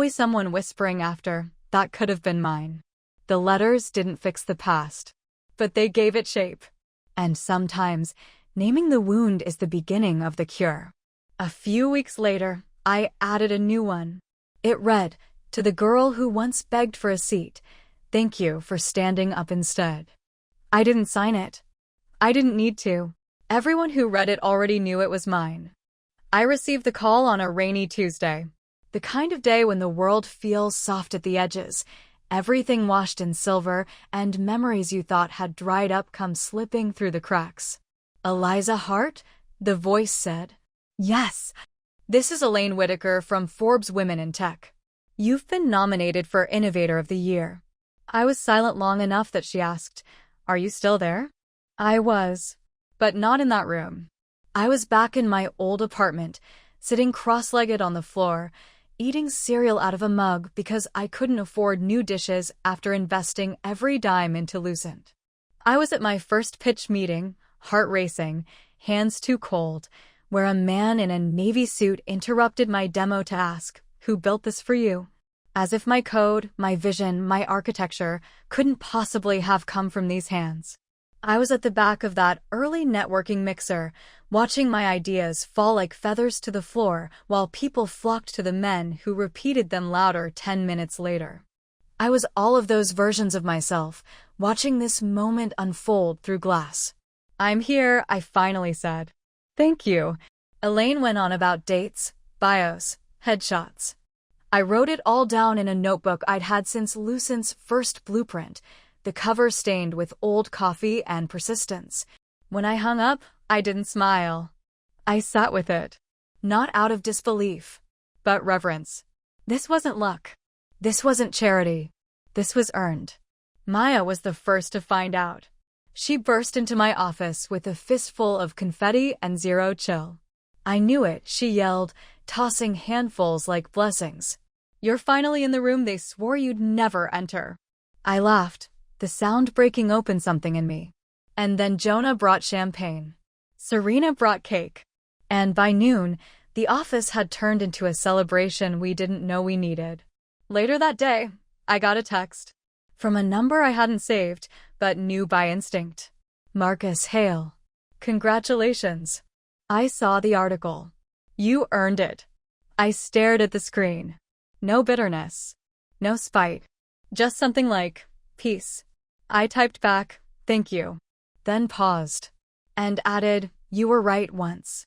someone whispering after, that could have been mine. The letters didn't fix the past, but they gave it shape. And sometimes, naming the wound is the beginning of the cure. A few weeks later, I added a new one. It read, to the girl who once begged for a seat, thank you for standing up instead. I didn't sign it. I didn't need to. Everyone who read it already knew it was mine. I received the call on a rainy Tuesday. The kind of day when the world feels soft at the edges, everything washed in silver, and memories you thought had dried up come slipping through the cracks. Eliza Hart? The voice said. Yes. This is Elaine Whitaker from Forbes Women in Tech. You've been nominated for Innovator of the Year. I was silent long enough that she asked, "Are you still there?" I was, but not in that room. I was back in my old apartment, sitting cross-legged on the floor, eating cereal out of a mug because I couldn't afford new dishes after investing every dime into Lucent. I was at my first pitch meeting, heart racing, hands too cold, where a man in a navy suit interrupted my demo to ask, "Who built this for you?" As if my code, my vision, my architecture couldn't possibly have come from these hands. I was at the back of that early networking mixer, watching my ideas fall like feathers to the floor while people flocked to the men who repeated them louder 10 minutes later. I was all of those versions of myself, watching this moment unfold through glass. "I'm here," I finally said. "Thank you." Elaine went on about dates, bios, headshots. I wrote it all down in a notebook I'd had since Lucent's first blueprint, the cover stained with old coffee and persistence. When I hung up, I didn't smile. I sat with it. Not out of disbelief, but reverence. This wasn't luck. This wasn't charity. This was earned. Maya was the first to find out. She burst into my office with a fistful of confetti and zero chill. I knew it, she yelled, tossing handfuls like blessings. "You're finally in the room they swore you'd never enter." I laughed, the sound breaking open something in me. And then Jonah brought champagne. Serena brought cake. And by noon, the office had turned into a celebration we didn't know we needed. Later that day, I got a text. From a number I hadn't saved, but knew by instinct. "Marcus Hale. Congratulations." I saw the article. "You earned it." I stared at the screen. No bitterness. No spite. Just something like, "Peace." I typed back, "Thank you." Then paused. And added, "You were right once."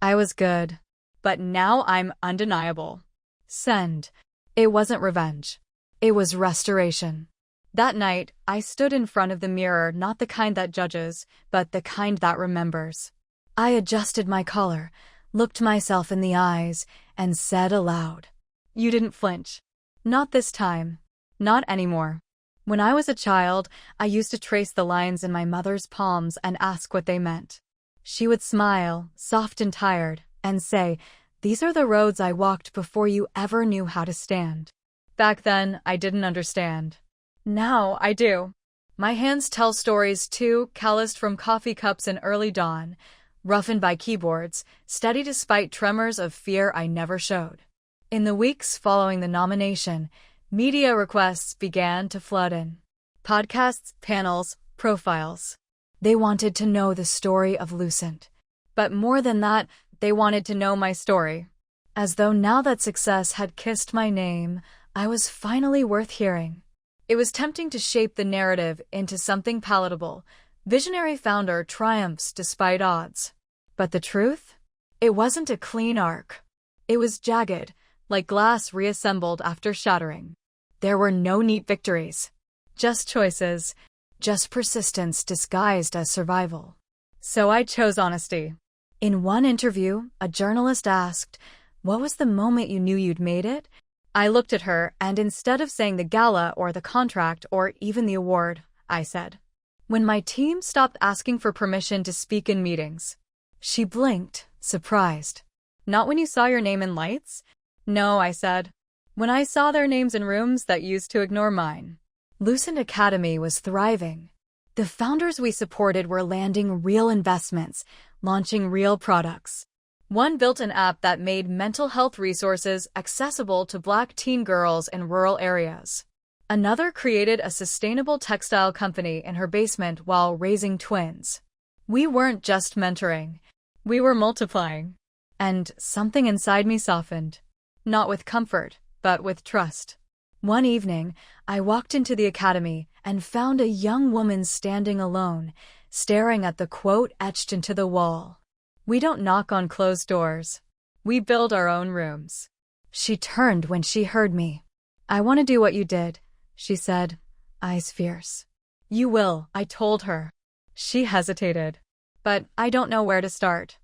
I was good. But now I'm undeniable. Send. It wasn't revenge. It was restoration. That night, I stood in front of the mirror, not the kind that judges, but the kind that remembers. I adjusted my collar, looked myself in the eyes, and said aloud, "You didn't flinch. Not this time. Not anymore." When I was a child, I used to trace the lines in my mother's palms and ask what they meant. She would smile, soft and tired, and say, "These are the roads I walked before you ever knew how to stand." Back then, I didn't understand. Now I do. My hands tell stories too, calloused from coffee cups in early dawn, roughened by keyboards, steady despite tremors of fear I never showed. In the weeks following the nomination, media requests began to flood in. Podcasts, panels, profiles. They wanted to know the story of Lucent. But more than that, they wanted to know my story. As though now that success had kissed my name, I was finally worth hearing. It was tempting to shape the narrative into something palatable. Visionary founder triumphs despite odds. But the truth? It wasn't a clean arc. It was jagged, like glass reassembled after shattering. There were no neat victories. Just choices. Just persistence disguised as survival. So I chose honesty. In one interview, a journalist asked, "What was the moment you knew you'd made it?" I looked at her, and instead of saying the gala or the contract or even the award, I said, "When my team stopped asking for permission to speak in meetings." She blinked, surprised. "Not when you saw your name in lights?" "No," I said. "When I saw their names in rooms that used to ignore mine." Lucent Academy was thriving. The founders we supported were landing real investments, launching real products. One built an app that made mental health resources accessible to Black teen girls in rural areas. Another created a sustainable textile company in her basement while raising twins. We weren't just mentoring. We were multiplying. And something inside me softened. Not with comfort, but with trust. One evening, I walked into the academy and found a young woman standing alone, staring at the quote etched into the wall. "We don't knock on closed doors. We build our own rooms." She turned when she heard me. "I want to do what you did," she said, eyes fierce. "You will," I told her. She hesitated. "But I don't know where to start."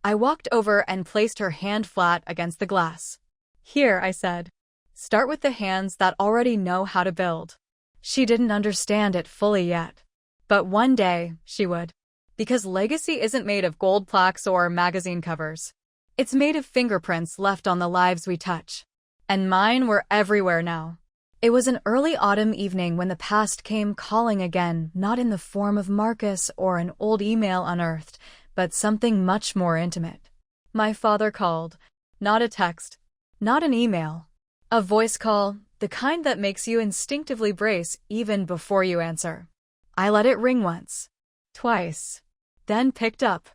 I walked over and placed her hand flat against the glass. Here, I said. Start with the hands that already know how to build. She didn't understand it fully yet. But one day, she would. Because legacy isn't made of gold plaques or magazine covers. It's made of fingerprints left on the lives we touch. And mine were everywhere now. It was an early autumn evening when the past came calling again, not in the form of Marcus or an old email unearthed, but something much more intimate. My father called. Not a text. Not an email. A voice call, the kind that makes you instinctively brace even before you answer. I let it ring once. Twice. Then picked up.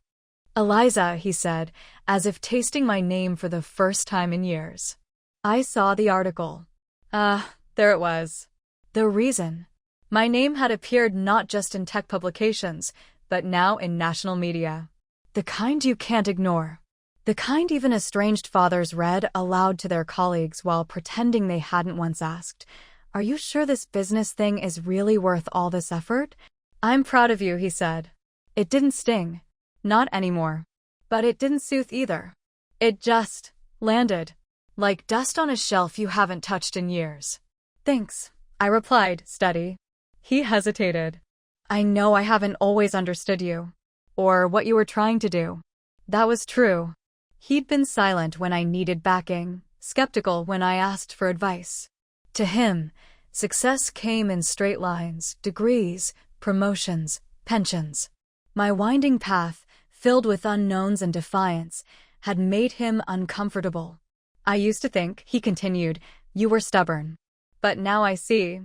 Eliza, he said, as if tasting my name for the first time in years. I saw the article. There it was. The reason. My name had appeared not just in tech publications, but now in national media. The kind you can't ignore. The kind even estranged fathers read aloud to their colleagues while pretending they hadn't once asked, "Are you sure this business thing is really worth all this effort?" "I'm proud of you," he said. It didn't sting. Not anymore. But it didn't soothe either. It just landed. Like dust on a shelf you haven't touched in years. "Thanks," I replied, steady. He hesitated. "I know I haven't always understood you. Or what you were trying to do." That was true. He'd been silent when I needed backing, skeptical when I asked for advice. To him, success came in straight lines, degrees, promotions, pensions. My winding path, filled with unknowns and defiance, had made him uncomfortable. "I used to think," he continued, "you were stubborn. But now I see,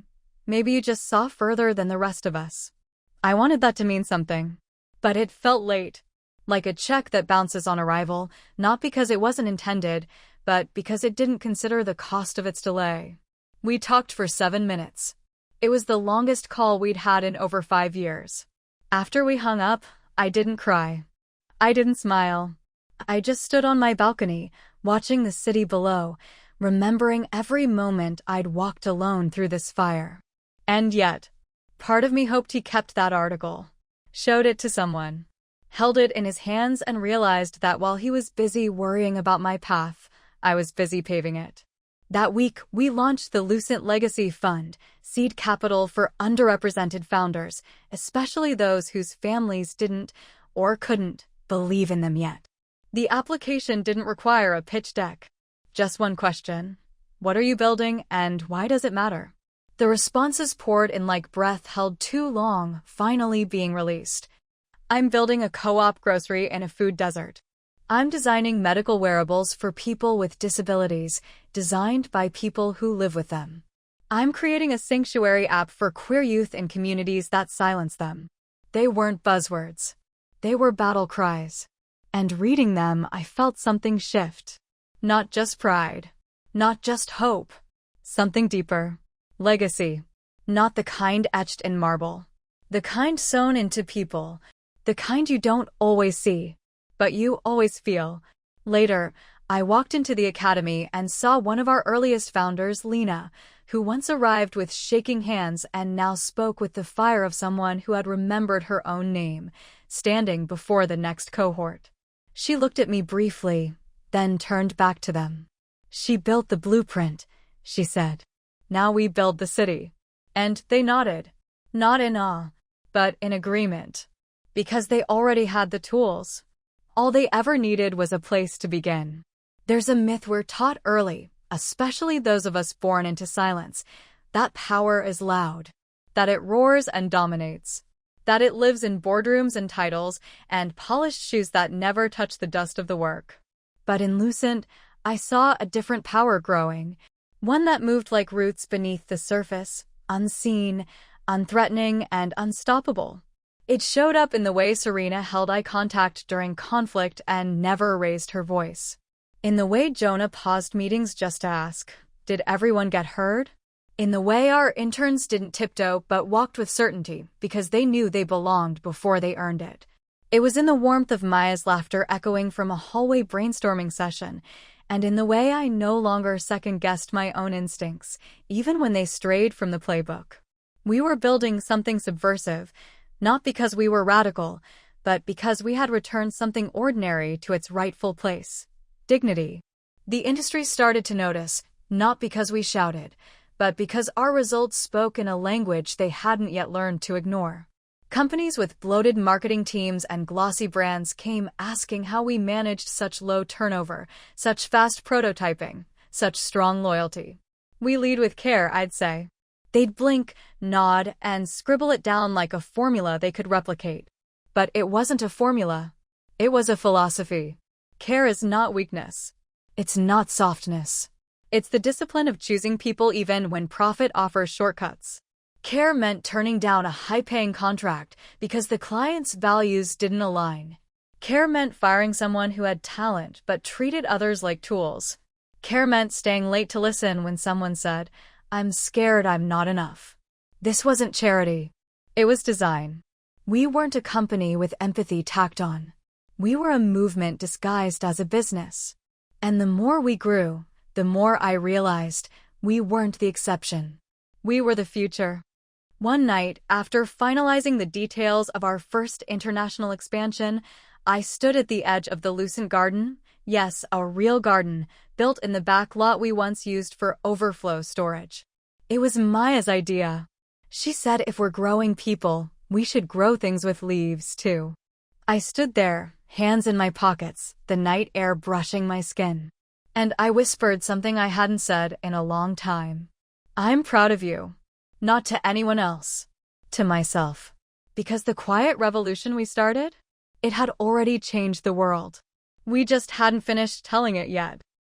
maybe you just saw further than the rest of us." I wanted that to mean something. But it felt late. Like a check that bounces on arrival, not because it wasn't intended, but because it didn't consider the cost of its delay. We talked for 7 minutes. It was the longest call we'd had in over 5 years. After we hung up, I didn't cry. I didn't smile. I just stood on my balcony, watching the city below, remembering every moment I'd walked alone through this fire. And yet, part of me hoped he kept that article, showed it to someone, held it in his hands and realized that while he was busy worrying about my path, I was busy paving it. That week, we launched the Lucent Legacy Fund, seed capital for underrepresented founders, especially those whose families didn't, or couldn't, believe in them yet. The application didn't require a pitch deck. Just one question. What are you building, and why does it matter? The responses poured in like breath held too long, finally being released. I'm building a co-op grocery in a food desert. I'm designing medical wearables for people with disabilities, designed by people who live with them. I'm creating a sanctuary app for queer youth in communities that silence them. They weren't buzzwords. They were battle cries. And reading them, I felt something shift. Not just pride. Not just hope. Something deeper. Legacy. Not the kind etched in marble. The kind sewn into people. The kind you don't always see, but you always feel. Later, I walked into the academy and saw one of our earliest founders, Lena, who once arrived with shaking hands and now spoke with the fire of someone who had remembered her own name, standing before the next cohort. She looked at me briefly, then turned back to them. "She built the blueprint," she said. "Now we build the city." And they nodded, not in awe, but in agreement. Because they already had the tools. All they ever needed was a place to begin. There's a myth we're taught early, especially those of us born into silence, that power is loud, that it roars and dominates, that it lives in boardrooms and titles and polished shoes that never touch the dust of the work. But in Lucent, I saw a different power growing, one that moved like roots beneath the surface, unseen, unthreatening, and unstoppable. It showed up in the way Serena held eye contact during conflict and never raised her voice. In the way Jonah paused meetings just to ask, "Did everyone get heard?" In the way our interns didn't tiptoe but walked with certainty because they knew they belonged before they earned it. It was in the warmth of Maya's laughter echoing from a hallway brainstorming session, and in the way I no longer second-guessed my own instincts, even when they strayed from the playbook. We were building something subversive, not because we were radical, but because we had returned something ordinary to its rightful place: dignity. The industry started to notice, not because we shouted, but because our results spoke in a language they hadn't yet learned to ignore. Companies with bloated marketing teams and glossy brands came asking how we managed such low turnover, such fast prototyping, such strong loyalty. "We lead with care," I'd say. They'd blink, nod, and scribble it down like a formula they could replicate. But it wasn't a formula. It was a philosophy. Care is not weakness. It's not softness. It's the discipline of choosing people even when profit offers shortcuts. Care meant turning down a high-paying contract because the client's values didn't align. Care meant firing someone who had talent but treated others like tools. Care meant staying late to listen when someone said, "I'm scared I'm not enough." This wasn't charity. It was design. We weren't a company with empathy tacked on. We were a movement disguised as a business. And the more we grew, the more I realized we weren't the exception. We were the future. One night, after finalizing the details of our first international expansion, I stood at the edge of the Lucent garden. Yes, a real garden, built in the back lot we once used for overflow storage. It was Maya's idea. She said if we're growing people, we should grow things with leaves, too. I stood there, hands in my pockets, the night air brushing my skin. And I whispered something I hadn't said in a long time. "I'm proud of you." Not to anyone else. To myself. Because the quiet revolution we started, it had already changed the world. We just hadn't finished telling it yet.